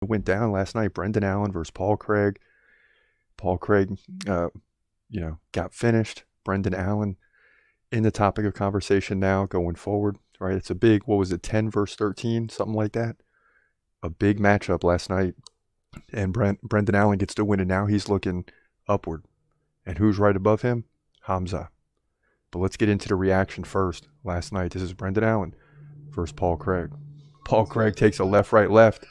It went down last night. Brendan Allen versus Paul Craig. Paul Craig, got finished. Brendan Allen in the topic of conversation now going forward, right? It's a big, what was it, 10 versus 13, something like that. A big matchup last night. And Brendan Allen gets to win, and now he's looking upward. And who's right above him? Khamzat. But let's get into the reaction first. Last night, this is Brendan Allen versus Paul Craig. Paul Craig takes a left, right, left.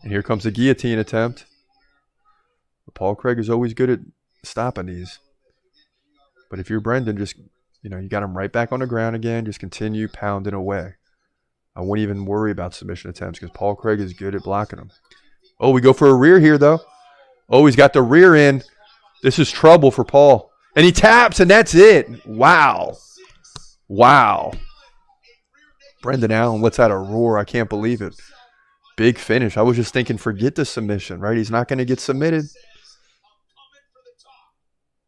And here comes the guillotine attempt. But Paul Craig is always good at stopping these. But if you're Brendan, just, you got him right back on the ground again. Just continue pounding away. I wouldn't even worry about submission attempts because Paul Craig is good at blocking them. Oh, we go for a rear here, though. Oh, he's got the rear in. This is trouble for Paul. And he taps, and that's it. Wow. Wow. Brendan Allen lets out a roar. I can't believe it. Big finish. I was just thinking, forget the submission, right? He's not going to get submitted.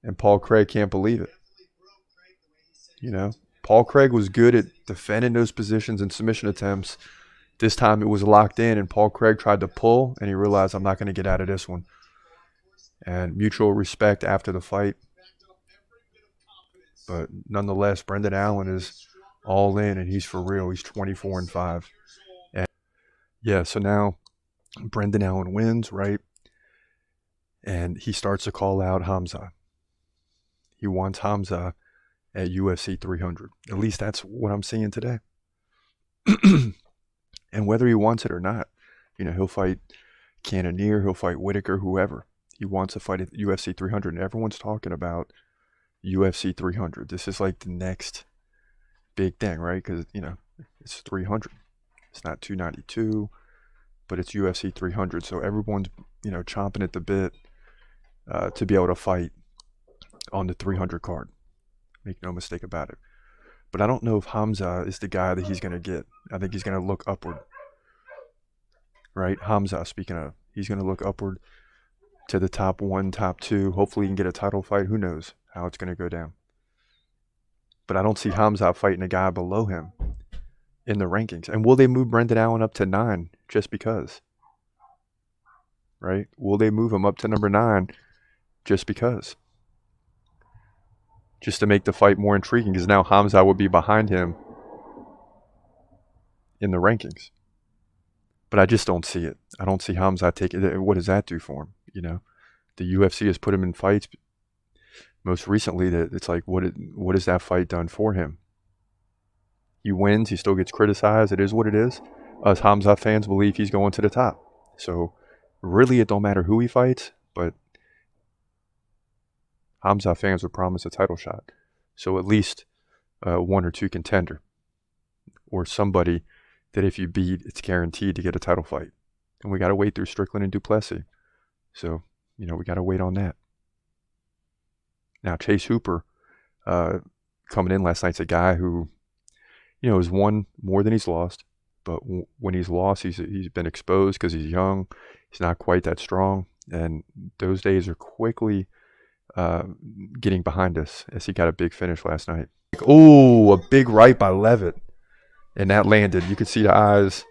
And Paul Craig can't believe it. Paul Craig was good at defending those positions and submission attempts. This time it was locked in, and Paul Craig tried to pull, and he realized, I'm not going to get out of this one. And mutual respect after the fight. But nonetheless, Brendan Allen is all in, and he's for real. He's 24-5. And yeah, so now Brendan Allen wins, right? And he starts to call out Khamzat. He wants Khamzat at UFC 300. At least that's what I'm seeing today. And whether he wants it or not, he'll fight Cannonier, he'll fight Whitaker, whoever. He wants to fight at UFC 300, and everyone's talking about UFC 300. This is like the next big thing, right? Because, it's 300. It's not 292, but it's UFC 300. So everyone's, chomping at the bit to be able to fight on the 300 card. Make no mistake about it. But I don't know if Khamzat is the guy that he's going to get. I think he's going to look upward. Right? Khamzat, speaking of, he's going to look upward to the top 1, top 2. Hopefully he can get a title fight. Who knows how it's going to go down. But I don't see Khamzat fighting a guy below him in the rankings. And will they move Brendan Allen up to 9 just because? Right? Will they move him up to number 9 just because? Just to make the fight more intriguing, because now Khamzat would be behind him in the rankings. But I just don't see it. I don't see Khamzat taking it. What does that do for him? The UFC has put him in fights. Most recently, that it's like, what has that fight done for him? He wins. He still gets criticized. It is what it is. Us Khamzat fans believe he's going to the top. So really, it don't matter who he fights, but Khamzat fans would promise a title shot. So at least 1 or 2 contender. Or somebody that if you beat, it's guaranteed to get a title fight. And we got to wait through Strickland and Duplessis. So, we got to wait on that. Now, Chase Hooper coming in last night's a guy who, has won more than he's lost. But when he's lost, he's been exposed because he's young. He's not quite that strong. And those days are quickly getting behind us as he got a big finish last night. Oh, a big right by Levitt. And that landed. You could see the eyes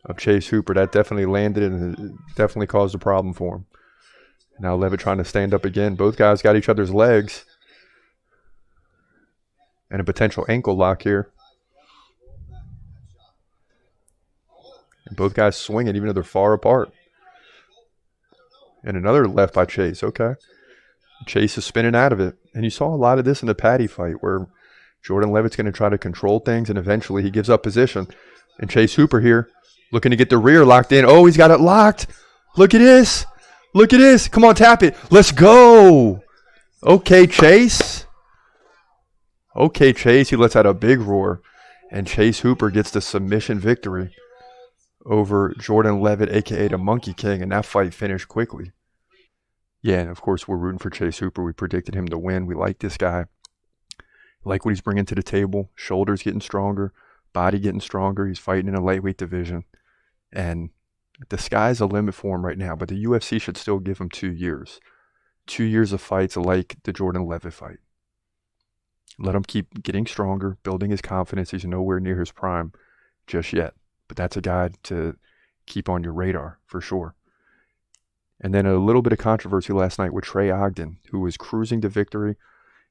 of Chase Hooper. That definitely landed and it definitely caused a problem for him. Now Levitt trying to stand up again. Both guys got each other's legs. And a potential ankle lock here. And both guys swinging even though they're far apart. And another left by Chase. Okay. Chase is spinning out of it. And you saw a lot of this in the Patty fight where Jordan Levitt's going to try to control things and eventually he gives up position. And Chase Hooper here looking to get the rear locked in. Oh, he's got it locked. Look at this. Look at this. Come on, tap it. Let's go. Okay, Chase. Okay, Chase. He lets out a big roar. And Chase Hooper gets the submission victory over Jordan Levitt, a.k.a. the Monkey King. And that fight finished quickly. Yeah, and of course, we're rooting for Chase Hooper. We predicted him to win. We like this guy. Like what he's bringing to the table. Shoulders getting stronger. Body getting stronger. He's fighting in a lightweight division. And the sky's the limit for him right now. But the UFC should still give him 2 years. 2 years of fights like the Jordan Levitt fight. Let him keep getting stronger, building his confidence. He's nowhere near his prime just yet. But that's a guy to keep on your radar for sure. And then a little bit of controversy last night with Trey Ogden, who was cruising to victory.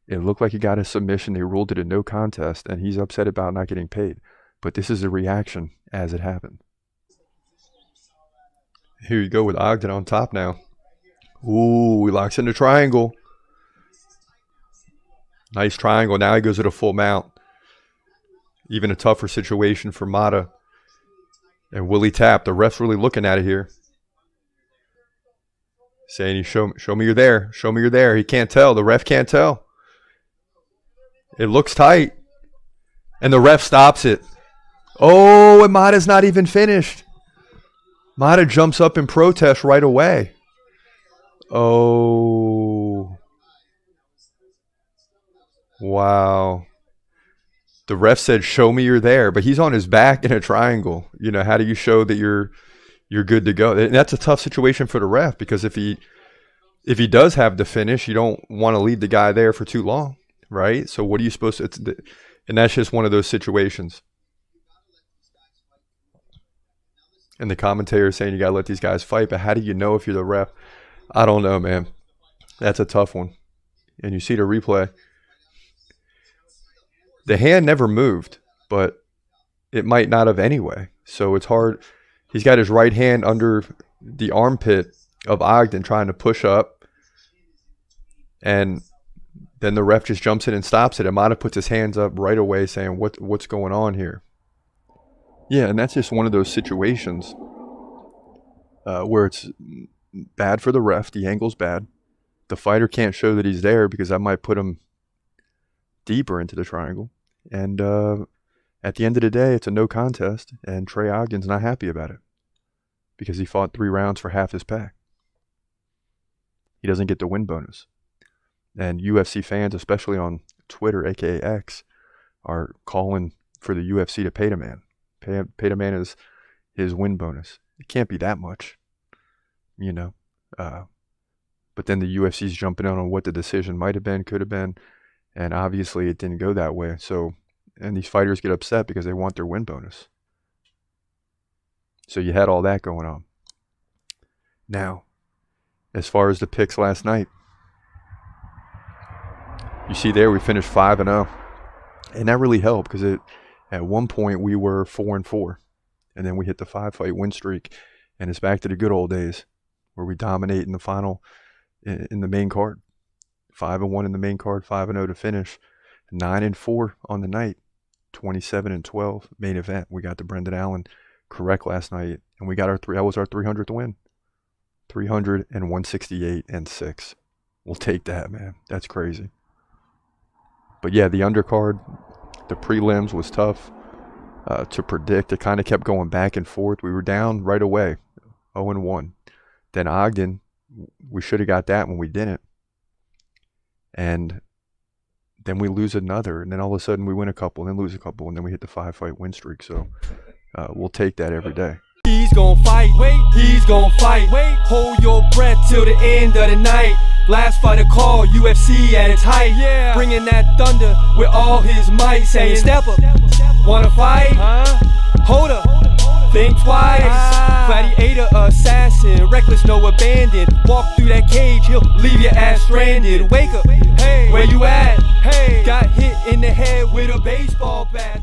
It looked like he got a submission. They ruled it a no contest, and he's upset about not getting paid. But this is a reaction as it happened. Here you go with Ogden on top now. Ooh, he locks in the triangle. Nice triangle. Now he goes to the full mount. Even a tougher situation for Mata. And will he tap? The ref's really looking at it here. Saying, show me you're there. Show me you're there. He can't tell. The ref can't tell. It looks tight. And the ref stops it. Oh, and Mata's not even finished. Mata jumps up in protest right away. Oh. Wow. The ref said, show me you're there. But he's on his back in a triangle. You know, how do you show that you're good to go? And that's a tough situation for the ref, because if he does have the finish, you don't want to leave the guy there for too long, right? So what are you supposed to? And that's just one of those situations. And the commentator is saying you got to let these guys fight, but how do you know if you're the ref? I don't know, man. That's a tough one. And you see the replay. The hand never moved, but it might not have anyway. So it's hard. He's got his right hand under the armpit of Ogden trying to push up. And then the ref just jumps in and stops it. Amata puts his hands up right away saying, what's going on here? Yeah, and that's just one of those situations where it's bad for the ref. The angle's bad. The fighter can't show that he's there because that might put him deeper into the triangle. And at the end of the day, it's a no contest, and Trey Ogden's not happy about it because he fought 3 rounds for half his pay. He doesn't get the win bonus. And UFC fans, especially on Twitter, aka X, are calling for the UFC to pay the man. Pay the man his win bonus. It can't be that much, you know. But then the UFC's jumping on what the decision might have been, could have been, and obviously it didn't go that way. So, and these fighters get upset because they want their win bonus. So you had all that going on. Now, as far as the picks last night, you see there we finished 5-0, and that really helped because at one point we were 4-4, and then we hit the 5-fight win streak, and it's back to the good old days where we dominate in the final, in the main card. 5-1 in the main card, 5-0 to finish, 9-4 on the night, 27-12 main event. We got the Brendan Allen correct last night, and we got that was our 300th win, 300 and 168-6. We'll take that, man. That's crazy. But yeah, the undercard, the prelims was tough to predict. It kind of kept going back and forth. We were down right away, 0-1. Then Ogden, we should have got that when we didn't. And then we lose another, and then all of a sudden we win a couple, and then lose a couple, and then we hit the 5-fight win streak. So we'll take that every day. He's gonna fight, wait, he's gonna fight, wait, hold your breath till the end of the night. Last fighter call, UFC at its height, yeah, bringing that thunder with all his might, saying step up, wanna fight, hold up, think twice, gladiator, assassin, reckless, no abandon, walk through that cage, he'll leave your ass stranded, wake up, hey, where you at, hey, got hit in the head with a baseball bat.